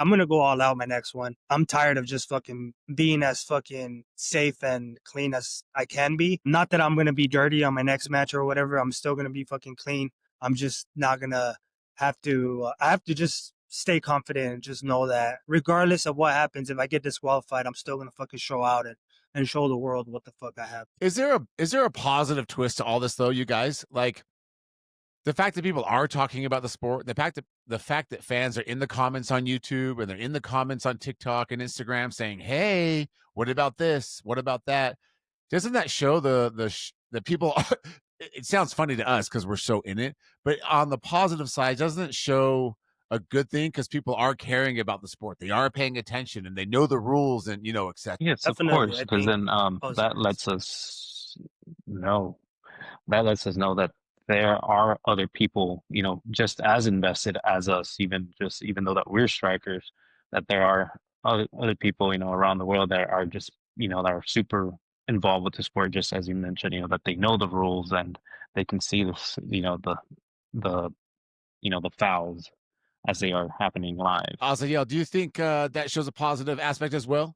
I'm gonna go all out my next one. I'm tired of just fucking being as fucking safe and clean as I can be. Not that I'm gonna be dirty on my next match or whatever. I'm still gonna be fucking clean. I'm just not gonna have to. I have to just stay confident and just know that regardless of what happens, if I get disqualified, I'm still gonna fucking show out and show the world what the fuck I have. Is there a positive twist to all this though, you guys? Like the fact that people are talking about the sport, the fact that fans are in the comments on YouTube and they're in the comments on TikTok and Instagram saying, "Hey, what about this? What about that?" Doesn't that show the people? It sounds funny to us because we're so in it, but on the positive side, doesn't it show a good thing because people are caring about the sport, they are paying attention, and they know the rules, and etc. Yes, of Definitely, course, I because think then that positives. lets us know that lets us know that there are other people, just as invested as us, even though that we're strikers, that there are other people, around the world that are just, that are super involved with the sport, just as you mentioned, that they know the rules and they can see this, the the fouls as they are happening live. Also, yeah, do you think that shows a positive aspect as well?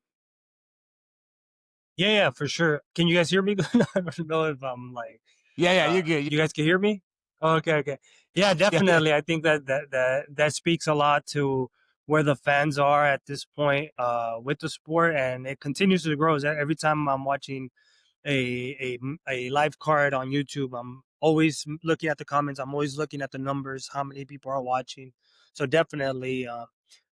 Yeah, yeah, for sure. Can you guys hear me? I don't know if I'm like, Yeah, yeah, you get, you guys can hear me. Oh, okay, okay. Yeah, yeah, yeah. definitely. I think that speaks a lot to where the fans are at this point with the sport, and it continues to grow. Every time I'm watching a live card on YouTube, I'm always looking at the comments. I'm always looking at the numbers, how many people are watching. So definitely,